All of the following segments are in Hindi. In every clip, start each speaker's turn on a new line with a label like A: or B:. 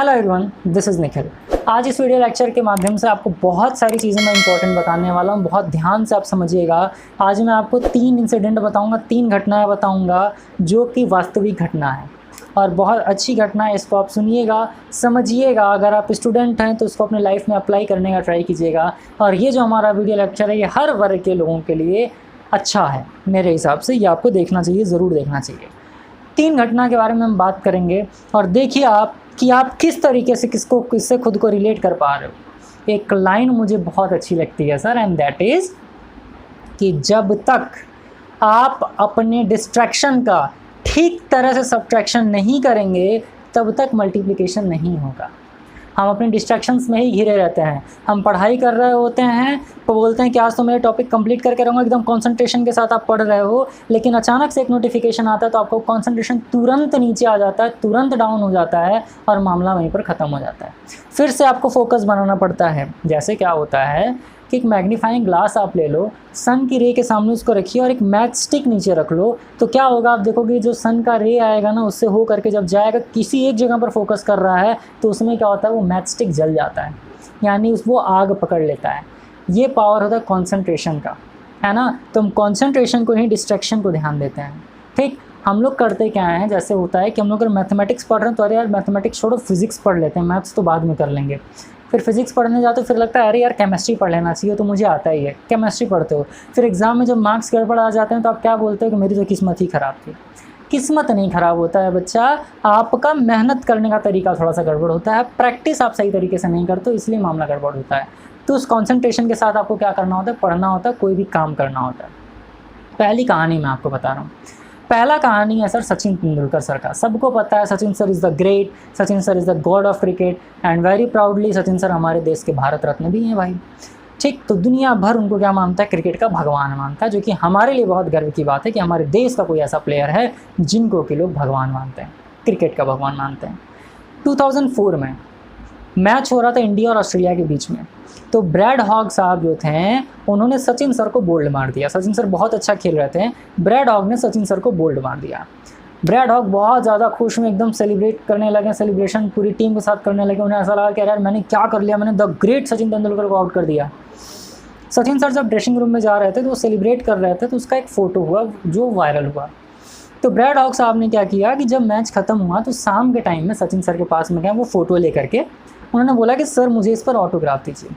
A: Hello everyone, this is Nikhil. आज इस वीडियो लेक्चर के माध्यम से आपको बहुत सारी चीज़ें मैं इंपॉर्टेंट बताने वाला हूँ। बहुत ध्यान से आप समझिएगा। आज मैं आपको 3 इंसिडेंट बताऊँगा, 3 घटनाएं बताऊँगा जो कि वास्तविक घटना है और बहुत अच्छी घटना है। इसको आप सुनिएगा, समझिएगा। अगर आप स्टूडेंट हैं तो इसको अपने लाइफ में अप्लाई करने का ट्राई कीजिएगा। और ये जो हमारा वीडियो लेक्चर है ये हर वर्ग के लोगों के लिए अच्छा है। मेरे हिसाब से ये आपको देखना चाहिए, ज़रूर देखना चाहिए। 3 घटना के बारे में हम बात करेंगे और देखिए आप कि आप किस तरीके से किससे खुद को रिलेट कर पा रहे हो। एक लाइन मुझे बहुत अच्छी लगती है सर, एंड दैट इज़ कि जब तक आप अपने डिस्ट्रैक्शन का ठीक तरह से सब्ट्रैक्शन नहीं करेंगे तब तक मल्टीप्लिकेशन नहीं होगा। हम अपने डिस्ट्रैक्शंस में ही घिरे रहते हैं। हम पढ़ाई कर रहे होते हैं तो बोलते हैं कि आज तो मेरे टॉपिक कंप्लीट करके रहूँगा, एकदम कंसंट्रेशन के साथ आप पढ़ रहे हो, लेकिन अचानक से एक नोटिफिकेशन आता है तो आपको कंसंट्रेशन तुरंत नीचे आ जाता है, तुरंत डाउन हो जाता है और मामला वहीं पर ख़त्म हो जाता है। फिर से आपको फोकस बनाना पड़ता है। जैसे क्या होता है कि एक मैग्नीफाइंग ग्लास आप ले लो, सन की रे के सामने उसको रखिए और एक मैच स्टिक नीचे रख लो, तो क्या होगा आप देखोगे जो सन का रे आएगा ना, उससे हो करके जब जाएगा किसी एक जगह पर फोकस कर रहा है तो उसमें क्या होता है, वो मैच स्टिक जल जाता है, यानी वो आग पकड़ लेता है। ये पावर होता है कॉन्सेंट्रेशन का, है ना। तो हम कॉन्सेंट्रेशन को नहीं, डिस्ट्रैक्शन को ध्यान देते हैं। ठीक, हम लोग करते क्या हैं, जैसे होता है कि हम लोग अगर मैथमेटिक्स पढ़ रहे हैं तो अरे यार मैथमेटिक्स छोड़ो, फिजिक्स पढ़ लेते हैं, मैथ्स तो बाद में कर लेंगे। फिर फिजिक्स पढ़ने जाते हो, फिर लगता है अरे यार केमिस्ट्री पढ़ लेना चाहिए, तो मुझे आता ही है। केमिस्ट्री पढ़ते हो, फिर एग्जाम में जब मार्क्स गड़बड़ आ जाते हैं तो आप क्या बोलते हो कि मेरी तो किस्मत ही ख़राब थी। किस्मत नहीं ख़राब होता है बच्चा, आपका मेहनत करने का तरीका थोड़ा सा गड़बड़ होता है, प्रैक्टिस आप सही तरीके से नहीं करते हो, इसलिए मामला गड़बड़ होता है। तो उस कॉन्सेंट्रेशन के साथ आपको क्या करना होता है, पढ़ना होता है, कोई भी काम करना होता है। पहली कहानी मैं आपको बता रहा हूँ। पहला कहानी है सर सचिन तेंदुलकर सर का। सबको पता है Sachin sir is the great, Sachin sir is the God of cricket and very proudly Sachin sir हमारे देश के भारत रत्न भी हैं भाई। ठीक, तो दुनिया भर उनको क्या मानता है, क्रिकेट का भगवान मानता है, जो कि हमारे लिए बहुत गर्व की बात है कि हमारे देश का कोई ऐसा प्लेयर है जिनको कि लोग भगवान मानते हैं, क्रिकेट का भगवान मानते हैं। 2004 में मैच हो रहा था इंडिया और ऑस्ट्रेलिया के बीच में, तो ब्रैड हॉग साहब जो थे उन्होंने सचिन सर को बोल्ड मार दिया। सचिन सर बहुत अच्छा खेल रहे थे, ब्रैड हॉग ने सचिन सर को बोल्ड मार दिया। ब्रैड हॉग बहुत ज़्यादा खुश में एकदम सेलिब्रेट करने लगे, सेलिब्रेशन पूरी टीम के साथ करने लगे। उन्हें ऐसा लगा कि यार मैंने क्या कर लिया, मैंने द ग्रेट सचिन तेंदुलकर को आउट कर दिया। सचिन सर जब ड्रेसिंग रूम में जा रहे थे तो वो सेलिब्रेट कर रहे थे, तो उसका एक फ़ोटो हुआ जो वायरल हुआ। तो ब्रैड हॉग साहब ने क्या किया कि जब मैच ख़त्म हुआ तो शाम के टाइम में सचिन सर के पास में गए, वो फ़ोटो लेकर के उन्होंने बोला कि सर मुझे इस पर ऑटोग्राफ दीजिए।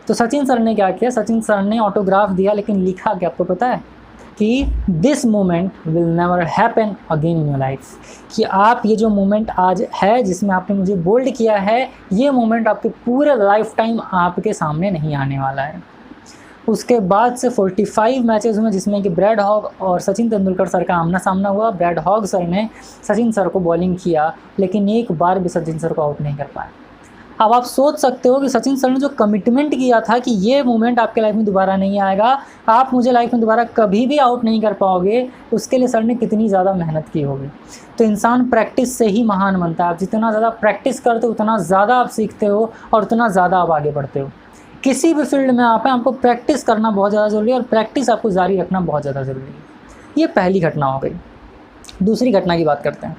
A: तो सचिन सर ने क्या किया, सचिन सर ने ऑटोग्राफ दिया, लेकिन लिखा क्या आपको पता है कि this moment will never happen again in your life, कि आप ये जो मोमेंट आज है जिसमें आपने मुझे बोल्ड किया है, ये मोमेंट आपके पूरे लाइफ टाइम आपके सामने नहीं आने वाला है। उसके बाद से 45 मैचेस में जिसमें कि ब्रैड हॉग और सचिन तेंदुलकर सर का आमना सामना हुआ। ब्रैड हॉग सर ने सचिन सर को बॉलिंग किया, लेकिन एक बार भी सचिन सर को आउट नहीं कर पाए। अब आप सोच सकते हो कि सचिन सर ने जो कमिटमेंट किया था कि ये मोमेंट आपके लाइफ में दोबारा नहीं आएगा, आप मुझे लाइफ में दोबारा कभी भी आउट नहीं कर पाओगे, उसके लिए सर ने कितनी ज़्यादा मेहनत की होगी। तो इंसान प्रैक्टिस से ही महान बनता है। आप जितना ज़्यादा प्रैक्टिस करते हो उतना ज़्यादा आप सीखते हो और उतना ज़्यादा आप आगे बढ़ते हो। किसी भी फील्ड में आप हैं, आपको प्रैक्टिस करना बहुत ज़्यादा ज़रूरी है और प्रैक्टिस आपको जारी रखना बहुत ज़्यादा ज़रूरी है। ये पहली घटना हो गई। दूसरी घटना की बात करते हैं।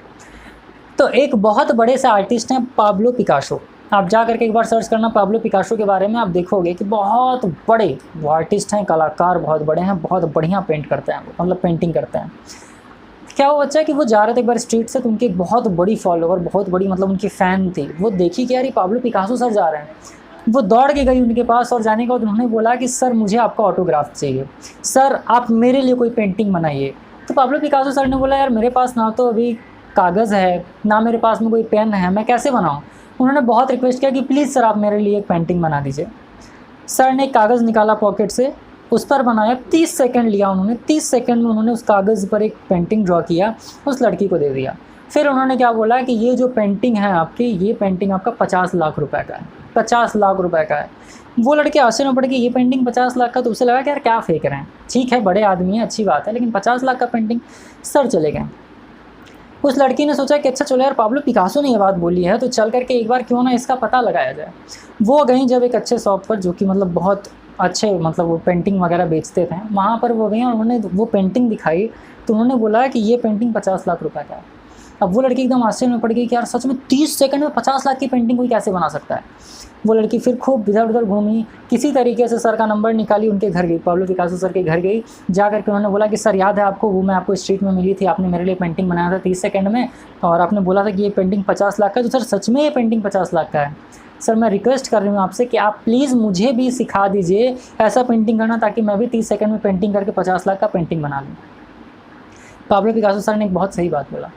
A: तो एक बहुत बड़े से आर्टिस्ट हैं पाब्लो पिकासो। आप जा करके एक बार सर्च करना पाब्लो पिकासो के बारे में, आप देखोगे कि बहुत बड़े वो आर्टिस्ट हैं, कलाकार बहुत बड़े हैं, बहुत बढ़िया पेंट करते हैं, मतलब पेंटिंग करते हैं। क्या वो बच्चा कि वो जा रहे थे एक बार स्ट्रीट से, तो उनकी एक बहुत बड़ी फॉलोवर, बहुत बड़ी मतलब उनकी फ़ैन थी। वो देखी कि यार ये पाब्लो पिकासो सर जा रहे हैं। वो दौड़ के गई उनके पास और जाने के बाद उन्होंने बोला कि सर मुझे आपका ऑटोग्राफ चाहिए, सर आप मेरे लिए कोई पेंटिंग बनाइए। तो पाब्लो पिकासो सर ने बोला यार मेरे पास ना तो अभी कागज़ है, ना मेरे पास में कोई पेन है, मैं कैसे बनाऊँ। उन्होंने बहुत रिक्वेस्ट किया कि प्लीज़ सर आप मेरे लिए एक पेंटिंग बना दीजिए। सर ने कागज़ निकाला पॉकेट से, उस पर बनाया, 30 सेकंड लिया उन्होंने। 30 सेकंड में उन्होंने उस कागज़ पर एक पेंटिंग ड्रॉ किया, उस लड़की को दे दिया। फिर उन्होंने क्या बोला कि ये जो पेंटिंग है आपकी, ये पेंटिंग आपका 50 लाख रुपए का है, 50 लाख रुपए का है। वो लड़के आश्चर्य में पड़ गए, ये पेंटिंग 50 लाख का, तो उसे लगा कि यार क्या फेंक रहे हैं, ठीक है बड़े आदमी हैं अच्छी बात है, लेकिन 50 लाख का पेंटिंग। सर चले गए। उस लड़की ने सोचा कि अच्छा चलो यार पाब्लो पिकासो ने ये बात बोली है तो चल करके एक बार क्यों ना इसका पता लगाया जाए। वो गई जब एक अच्छे शॉप पर, जो कि मतलब बहुत अच्छे मतलब वो पेंटिंग वगैरह बेचते थे, वहाँ पर वो गई और उन्होंने वो पेंटिंग दिखाई। तो उन्होंने बोला कि ये पेंटिंग 50 लाख रुपए का है। अब वो लड़की एकदम आश्चर्य में पड़ गई कि यार सच में 30 सेकंड में 50 लाख की पेंटिंग कोई कैसे बना सकता है। वो लड़की फिर खूब इधर उधर घूमी, किसी तरीके से सर का नंबर निकाली, उनके घर गई, पाब्लो पिकासो सर के घर गई। जा करके उन्होंने बोला कि सर याद है आपको, वो मैं आपको स्ट्रीट में मिली थी, आपने मेरे लिए पेंटिंग बनाया था 30 सेकंड में, और आपने बोला था कि ये पेंटिंग 50 लाख का है। तो सर सच में ये पेंटिंग 50 लाख का है। सर मैं रिक्वेस्ट कर रही हूँ आपसे कि आप प्लीज़ मुझे भी सिखा दीजिए ऐसा पेंटिंग करना, ताकि मैं भी 30 सेकंड में पेंटिंग करके 50 लाख का पेंटिंग बना लूँ। पाब्लो पिकासो सर ने एक बहुत सही बात बोला।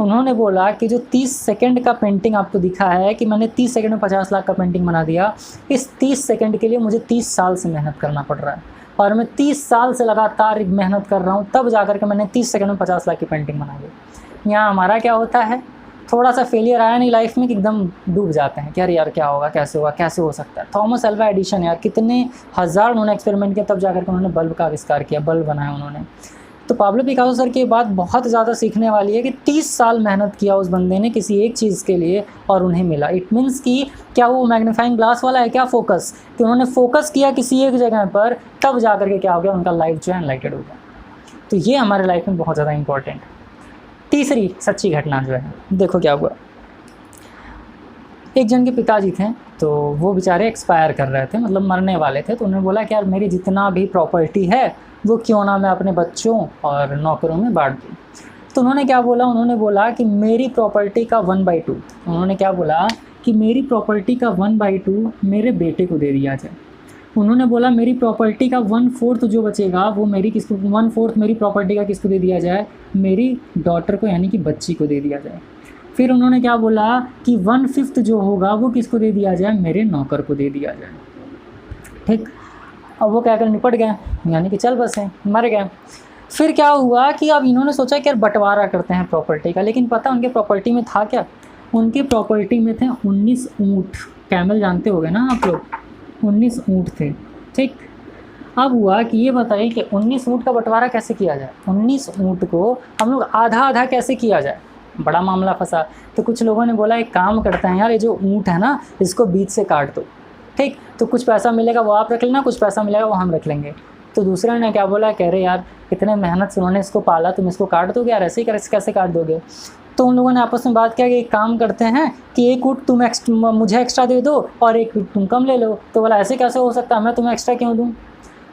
A: उन्होंने बोला कि जो 30 सेकंड का पेंटिंग आपको दिखा है कि मैंने 30 सेकंड में 50 लाख का पेंटिंग बना दिया, इस 30 सेकंड के लिए मुझे 30 साल से मेहनत करना पड़ रहा है, और मैं 30 साल से लगातार मेहनत कर रहा हूँ, तब जा कर के मैंने 30 सेकंड में 50 लाख की पेंटिंग बनाई है। यहाँ हमारा क्या होता है, थोड़ा सा फेलियर आया नहीं लाइफ में कि एकदम डूब जाते हैं कि अरे यार क्या होगा, कैसे होगा, कैसे हो सकता है। थॉमस अल्वा एडिशन यार, कितने हज़ार उन्होंने एक्सपेरिमेंट किया, तब जाकर के उन्होंने बल्ब का आविष्कार किया, बल्ब बनाया उन्होंने। तो पाब्लो पिकासो सर की बात बहुत ज़्यादा सीखने वाली है कि 30 साल मेहनत किया उस बंदे ने किसी एक चीज़ के लिए और उन्हें मिला। इट मीन्स कि क्या वो मैग्नीफाइंग ग्लास वाला है क्या, फोकस, कि उन्होंने फोकस किया किसी एक जगह पर, तब जा कर के क्या हो गया, उनका लाइफ जो है एनलाइटेड हो गया। तो ये हमारे लाइफ में बहुत ज़्यादा इंपॉर्टेंट। तीसरी सच्ची घटना जो है, देखो क्या हुआ। एक जन के पिताजी थे, तो वो बेचारे एक्सपायर कर रहे थे, मतलब मरने वाले थे। तो उन्होंने बोला कि यार मेरी जितना भी प्रॉपर्टी है वो क्यों ना मैं अपने बच्चों और नौकरों में बांट दूँ। तो उन्होंने क्या बोला, उन्होंने बोला कि मेरी प्रॉपर्टी का 1/2, उन्होंने क्या बोला कि मेरी प्रॉपर्टी का 1/2 मेरे बेटे को दे दिया जाए। उन्होंने बोला मेरी प्रॉपर्टी का 1/4 जो बचेगा वो मेरी किसको, 1/4 मेरी प्रॉपर्टी का किसको दे दिया जाए, मेरी डॉटर को, यानी कि बच्ची को दे दिया जाए। फिर उन्होंने क्या बोला कि 1/5 जो होगा वो किसको दे दिया जाए, मेरे नौकर को दे दिया जाए। ठीक, अब वो क्या कर निपट गए, यानी कि चल बसे, मर गए। फिर क्या हुआ कि अब इन्होंने सोचा कि यार बंटवारा करते हैं प्रॉपर्टी का, लेकिन पता उनके प्रॉपर्टी में था क्या, उनके प्रॉपर्टी में थे 19 ऊँट। कैमल जानते होगे ना आप लोग, 19 ऊँट थे। ठीक, अब हुआ कि ये बताइए कि 19 ऊँट का बंटवारा कैसे किया जाए, 19 ऊँट को हम लोग आधा आधा कैसे किया जाए, बड़ा मामला फंसा। तो कुछ लोगों ने बोला एक काम करते हैं यार, ये जो ऊँट है ना इसको बीच से काट दो, ठीक, तो कुछ पैसा मिलेगा वो आप रख लेना, कुछ पैसा मिलेगा वो हम रख लेंगे। तो दूसरे ने क्या बोला, कह रहे यार इतने मेहनत से उन्होंने इसको पाला, तुम इसको काट दोगे यार, ऐसे ही कैसे काट दोगे। तो उन लोगों ने आपस में बात किया कि एक काम करते हैं कि एक ऊँट तुम मुझे एक्स्ट्रा दे दो और एक ऊँट तुम कम ले लो। तो बोला ऐसे कैसे हो सकता है, मैं तुम्हें एक्स्ट्रा क्यों दूँ।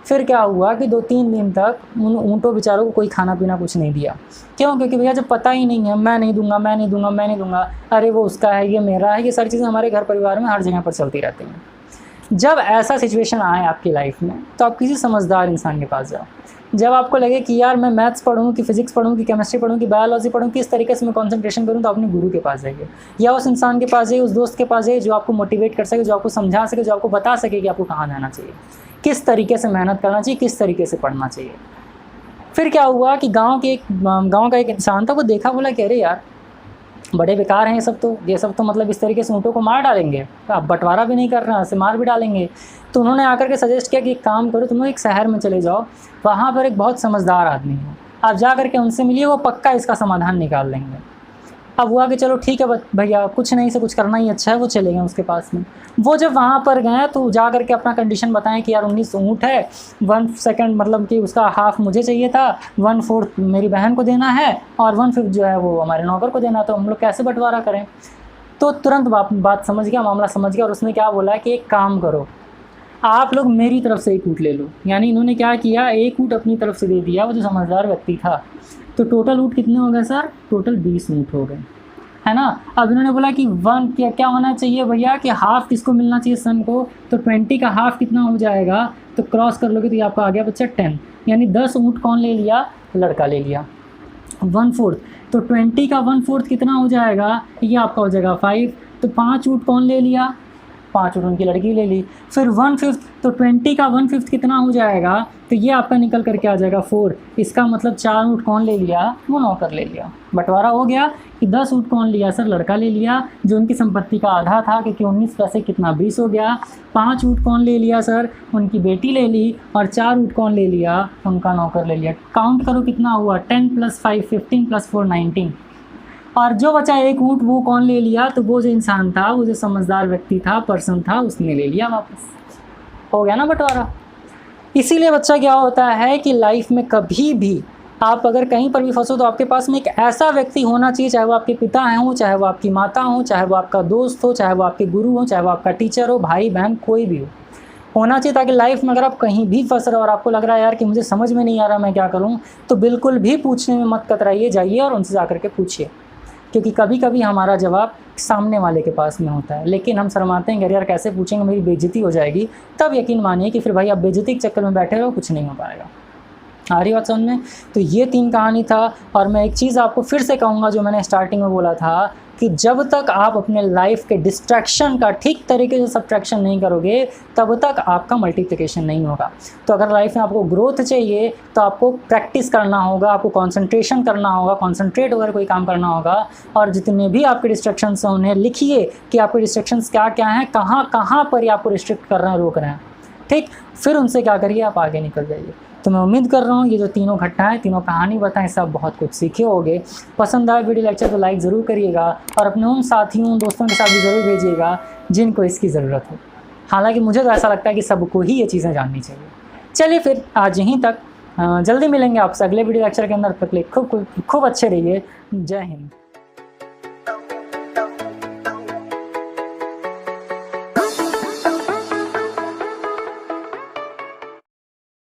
A: फिर क्या हुआ कि 2-3 दिन तक उन ऊँटों बेचारों को कोई खाना पीना कुछ नहीं दिया। क्यों, क्योंकि भैया जब पता ही नहीं है, मैं नहीं दूंगा, मैं नहीं दूंगा, मैं नहीं दूंगा, अरे वो उसका है, ये मेरा है, ये सारी चीज़ें हमारे घर परिवार में हर जगह पर चलती रहती हैं। जब ऐसा सिचुएशन आए आपकी लाइफ में, तो आप किसी समझदार इंसान के पास जाओ। जब आपको लगे कि यार मैं मैथ्स पढ़ूँ कि फिजिक्स पढ़ूँ कि केमिस्ट्री पढ़ूँ कि बायोलॉजी पढ़ूँ, किस तरीके से मैं कंसंट्रेशन करूँ, तो अपने गुरु के पास जाइए, या उस इंसान के पास जाइए, उस दोस्त के पास जाइए जो आपको मोटिवेट कर सके, जो आपको समझा सके, जो आपको बता सके कि आपको कहाँ जाना चाहिए, किस तरीके से मेहनत करना चाहिए, किस तरीके से पढ़ना चाहिए। फिर क्या हुआ कि गाँव का एक इंसान था, वो देखा, बोला कि अरे यार बड़े बेकार हैं ये सब तो मतलब इस तरीके से ऊँटों को मार डालेंगे, आप बंटवारा भी नहीं कर रहे हैं, ऐसे मार भी डालेंगे। तो उन्होंने आकर के सजेस्ट किया कि एक काम करो, तुम लोग एक शहर में चले जाओ, वहाँ पर एक बहुत समझदार आदमी है, आप जा करके उनसे मिलिए, वो पक्का इसका समाधान निकाल देंगे। अब हुआ कि चलो ठीक है भैया, कुछ नहीं से कुछ करना ही अच्छा है, वो चले गए उसके पास में। वो जब वहाँ पर गए तो जा करके अपना कंडीशन बताएं कि यार 19 ऊँट है, 1 सेकंड मतलब कि उसका हाफ मुझे चाहिए था, 1/4 मेरी बहन को देना है और 1/5 जो है वो हमारे नौकर को देना, तो हम लोग कैसे बंटवारा करें। तो तुरंत बात समझ गया, मामला समझ गया, और उसने क्या बोला कि एक काम करो, आप लोग मेरी तरफ से एक ऊँट ले लो। यानी इन्होंने क्या किया, एक ऊँट अपनी तरफ से दे दिया, वो जो समझदार व्यक्ति था। तो टोटल ऊँट कितने हो गए सर, टोटल 20 ऊँट हो गए, है ना। अब इन्होंने बोला कि क्या होना चाहिए भैया कि हाफ किसको मिलना चाहिए सन को, तो 20 का हाफ कितना हो जाएगा, तो क्रॉस कर लोगे तो ये आपका आ गया बच्चा 10, यानी 10 ऊँट कौन ले लिया, लड़का ले लिया। 1/4, तो 20 का 1/4 कितना हो जाएगा, ये आपका हो जाएगा 5, तो 5 ऊँट कौन ले लिया, 5 ऊँट उनकी लड़की ले ली। फिर 1/5, तो 20 का 1/5 कितना हो जाएगा, तो ये आपका निकल करके आ जाएगा 4, इसका मतलब 4 ऊँट कौन ले लिया, वो नौकर ले लिया। बंटवारा हो गया कि 10 ऊँट कौन लिया सर, लड़का ले लिया, जो उनकी संपत्ति का आधा था, क्योंकि 19 पैसे कितना 20 हो गया। 5 ऊँट कौन ले लिया सर, उनकी बेटी ले ली, और 4 ऊँट कौन ले लिया, उनका नौकर ले लिया। काउंट करो कितना हुआ, 10 + 5 15 + 4 19, और जो बचा एक ऊँट वो कौन ले लिया, तो वो जो इंसान था, वो जो समझदार व्यक्ति था, पर्सन था, उसने ले लिया वापस। हो गया ना बंटवारा। इसीलिए बच्चा क्या होता है कि लाइफ में कभी भी आप अगर कहीं पर भी फंसो तो आपके पास में एक ऐसा व्यक्ति होना चाहिए, चाहे वो आपके पिता हों, चाहे वो आपकी माता हो, चाहे वो आपका दोस्त हो, चाहे वो आपके गुरु हो, चाहे वो आपका टीचर हो, भाई बहन कोई भी हो, होना चाहिए, ताकि लाइफ में अगर आप कहीं भी फंस रहे हो और आपको लग रहा है यार कि मुझे समझ में नहीं आ रहा मैं क्या करूं, तो बिल्कुल भी पूछने में मत कतराइए, जाइए और उनसे जा करके पूछिए। क्योंकि कभी कभी हमारा जवाब सामने वाले के पास में होता है, लेकिन हम शर्माते हैं, यार कैसे पूछेंगे, मेरी बेइज्जती हो जाएगी। तब यकीन मानिए कि फिर भाई आप बेइज्जती के चक्कर में बैठे रहो, कुछ नहीं हो पाएगा। आ रही बात समझ में? तो ये 3 कहानी था। और मैं एक चीज़ आपको फिर से कहूँगा जो मैंने स्टार्टिंग में बोला था कि जब तक आप अपने लाइफ के डिस्ट्रैक्शन का ठीक तरीके से सब्ट्रैक्शन नहीं करोगे, तब तक आपका मल्टीप्लिकेशन नहीं होगा। तो अगर लाइफ में आपको ग्रोथ चाहिए तो आपको प्रैक्टिस करना होगा, आपको कंसंट्रेशन करना होगा, कंसंट्रेट होकर कोई काम करना होगा। और जितने भी आपके डिस्ट्रैक्शंस हैं उन्हें लिखिए कि आपके डिस्ट्रैक्शंस क्या क्या हैं, कहाँ कहाँ पर ये आपको रिस्ट्रिक्ट कर रहे हैं, रोक रहे हैं। ठीक, फिर उनसे क्या करिए, आप आगे निकल जाइए। तो मैं उम्मीद कर रहा हूँ ये जो तीनों घटनाएं, तीनों कहानी बताएं, इससे आप बहुत कुछ सीखे होंगे। पसंद आए वीडियो लेक्चर को लाइक ज़रूर करिएगा और अपने उन साथियों दोस्तों के साथ भी ज़रूर भेजिएगा जिनको इसकी ज़रूरत हो। हालांकि मुझे तो ऐसा लगता है कि सबको ही ये चीज़ें जाननी चाहिए। चलिए फिर आज यहीं तक, जल्दी मिलेंगे आपसे अगले वीडियो लेक्चर के अंदर। तक खूब अच्छे रहिए। जय हिंद।